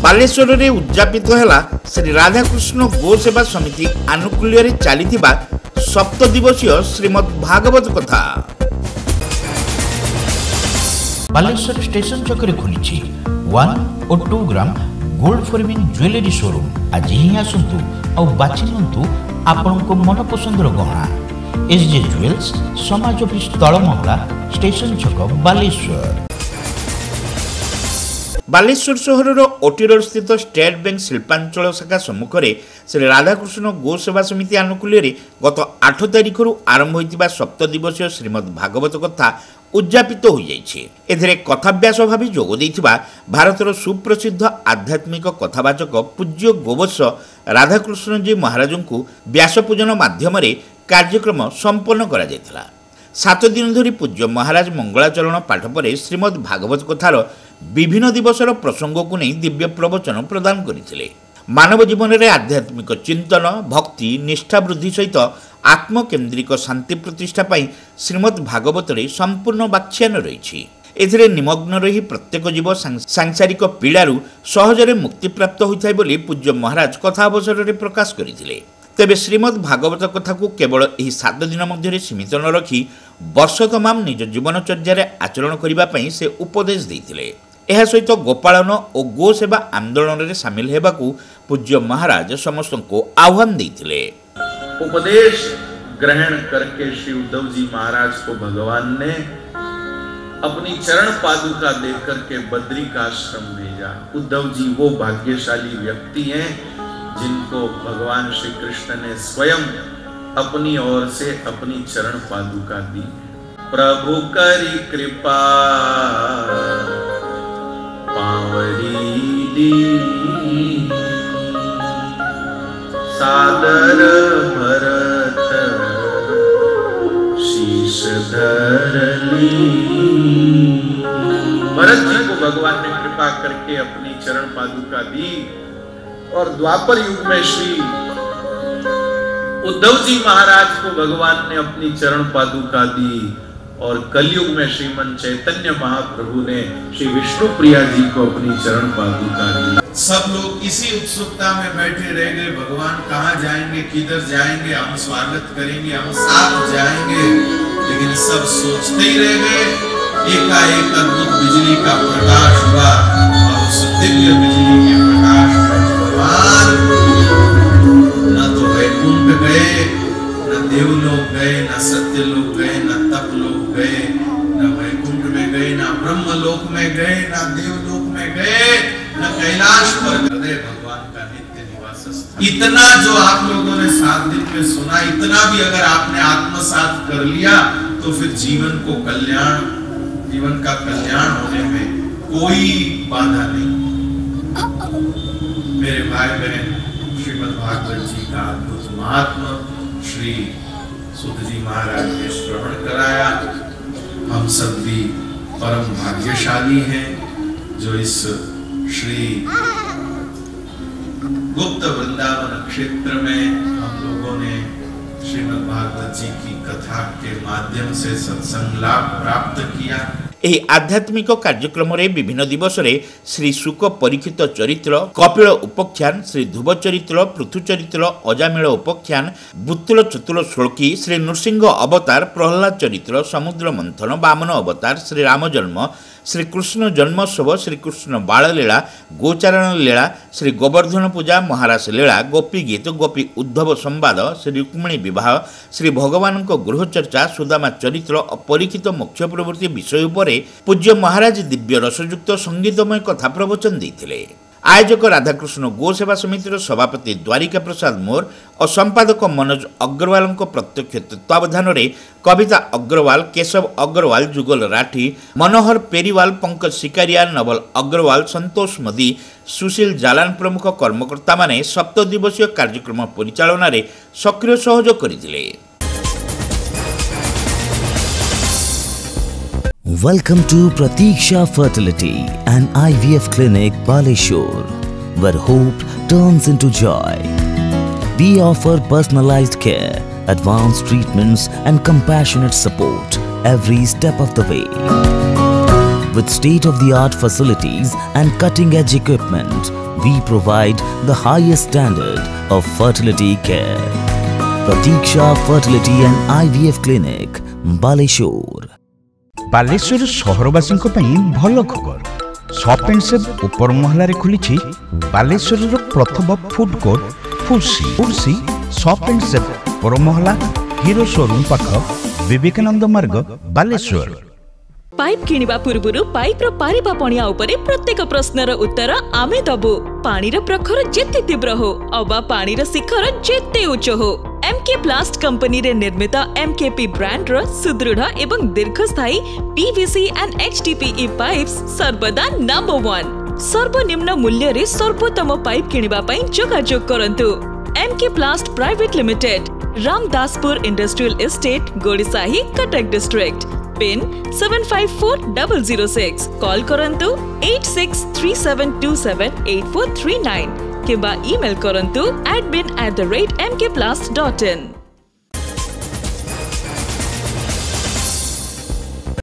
बालेश्वर रे उद्यापित है श्री राधाकृष्ण गो सेवा समिति आनुकूल्य चली सप्त दिवसीय श्रीमद् भागवत कथा। बालेश्वर स्टेशन चक्कर खुली 1 और 2 gram gold forming jewellery showroom. आज ही आसतु और बाछि नियंतु आपनको मन पसंदर गहना। एसजे ज्वेल्स समाज ऑफिस तलमहला स्टेशन छक बालेश्वर। बालेश्वर सहर ओटीरोड स्थित स्टेट बैंक शिल्पांचल शाखा सम्मुख में श्री राधाकृष्ण गो सेवा समिति आनुकूल्य गत 8 तारिख आरंभ होता सप्त दिवसीय श्रीमद् भागवत कथा उद्यापित हो जाए। कथाव्यास भाव जोग भारतर सुप्रसिद्ध आध्यात्मिक कथावाचक पूज्य गोवत्स राधाकृष्ण जी महाराज को व्यासपूजन माध्यम कार्यक्रम संपन्न करा जायतिला। 7 दिन धरी पूज्य महाराज मंगलाचरण पाठ पर श्रीमद् भागवत कथार विभिन्न दिवसर प्रसंग को नहीं दिव्य प्रवचन प्रदान करथिले। मानव जीवन में आध्यात्मिक चिंतन भक्ति निष्ठा वृद्धि सहित आत्मकेन्द्रिक शांति प्रतिष्ठा पाई श्रीमद् भागवत संपूर्ण व्याख्यान रही। एथिरे निमग्न रही प्रत्येक जीव सांसारिक पीड़ारू सहजरे मुक्ति प्राप्त होता है बोली पूज्य महाराज कथा अवसर में प्रकाश करथिले। तेबे श्रीमद् भागवत कथा को केवल यही 7 दिन मध्य सीमित न रखी वर्ष तमाम निज जीवनचर्या आचरण करने से उपदेश देते। यह सहित गोपालन और गो सेवा आंदोलन में सामिल होगाकू पूज्य महाराज समस्त को आह्वान देते। उपदेश ग्रहण करके श्री उद्धव जी महाराज को भगवान ने अपनी चरण पादुका देकर के बद्री का आश्रम भेजा। उद्धव जी वो भाग्यशाली व्यक्ति हैं जिनको भगवान श्री कृष्ण ने स्वयं अपनी ओर से अपनी चरण पादुका दी। प्रभु करी कृपा पावरी दी सादर भरत शीश धरली। भरत जी को भगवान ने कृपा करके अपनी चरण पादुका दी और द्वापर युग में श्री उद्धव जी महाराज को भगवान ने अपनी चरण पादुका दी और कलयुग में श्रीमन चैतन्य महाप्रभु ने श्री विष्णु प्रिया जी को अपनी चरण पादुका दी। सब लोग इसी उत्सुकता में बैठे रह गए, भगवान कहाँ जाएंगे, किधर जाएंगे, हम स्वागत करेंगे, हम साथ जाएंगे, लेकिन सब सोचते ही रह गए। एकाएक अद्भुत बिजली का प्रकाश हुआ और उस दिव्य बिजली के प्रकाश न तो वैकुंठ गए, न देवलोक गए, न सत्यलोक गए, न तपलोक गए, न वैकुंठ में गए, न ब्रह्मलोक में गए, न देवलोक में गए, न कैलाश पर हृदय भगवान का नित्य निवास स्थान। इतना जो आप लोगों ने 7 दिन में सुना, इतना भी अगर आपने आत्मसात कर लिया तो फिर जीवन को कल्याण, जीवन का कल्याण होने में कोई बाधा नहीं। मेरे भाई बहन, श्रीमद् भागवत जी का अद्भुत महात्मा श्री सुत जी महाराज ने श्रवण कराया। हम सब भी परम भाग्यशाली हैं जो इस श्री गुप्त वृंदावन क्षेत्र में हम लोगों ने श्रीमद् भागवत जी की कथा के माध्यम से सत्संग लाभ प्राप्त किया। यही आध्यात्मिक कार्यक्रम रे विभिन्न दिवस रे श्री शुक परीक्षित चरित्र, कपिल उपाख्यान, श्री ध्रुव चरित्र, पृथु चरित्र, अजामिल उपाख्यान, बुत्तुल चतुल श्लोकी, श्री नृसिंह अवतार, प्रहलाद चरित्र, समुद्र मंथन, वामन अवतार, श्री राम जन्म, श्री कृष्ण जन्मोत्सव, श्री कृष्ण बाल लीला, गोचारण लीला, श्री गोवर्धन पूजा, महारास लीला, गोपी गीत, गोपी उद्धव संवाद, श्री रुक्मिणी विवाह, श्री भगवान गृह चर्चा, सुदामा चरित्र और परीक्षित मोक्ष प्रवृत्ति विषय पर पूज्य महाराज दिव्य रसयुक्त संगीतमय कथा प्रवचन देते। आयोजक राधाकृष्ण गो सेवा समितिर सभापति द्वारिका प्रसाद मोर और संपादक मनोज अग्रवाल प्रत्यक्ष तत्वावधान में कविता अग्रवाल, केशव अग्रवाल, जुगल राठी, मनोहर पेरीवाल, पंकज सिकारिया, नवल अग्रवाल, संतोष मदी, सुशील जालान प्रमुख कर्मकर्ता माने सप्त दिवसीय कार्यक्रम परिचालन में सक्रिय सहयोग करथिले। Welcome to Pratiksha Fertility and IVF Clinic, Baleshwar, where hope turns into joy. We offer personalized care, advanced treatments and compassionate support every step of the way. With state-of-the-art facilities and cutting-edge equipment, we provide the highest standard of fertility care. Pratiksha Fertility and IVF Clinic, Baleshwar. Baleshwar सहरवासी भल खबर shop and सेव उपर महला रे खुली बालेश्वर प्रथम food court फुर्सी shop and सेव उपर महला हीरो शोरूम पाख विवेकानंद मार्ग बालेश्वर। पाइप किनिबा पूर्वरु पाइप रो पारिबा पणिया उपरे प्रत्येक प्रश्नर उत्तर आमे दबु। पानीर प्रखर जेते तीव्र हो अबा पानीर शिखर जेते उच्च हो एमके प्लास्ट कंपनी रे निर्मित एमकेपी ब्रांड रो सुदृढ़ एवं दीर्घस्थायी पीवीसी एंड एचडीपीई पाइप्स सर्वदा नंबर 1। सर्वनिम्न मूल्य रे सर्वोत्तम पाइप किनिबा पई जोगाजोग करंतु। MK plast private limited, Ramdaspur industrial estate, Godisahi, Cuttack district. Pin 754006। Call करंतु 8637278439 किबा ईमेल करंतु admin@mkplast.in।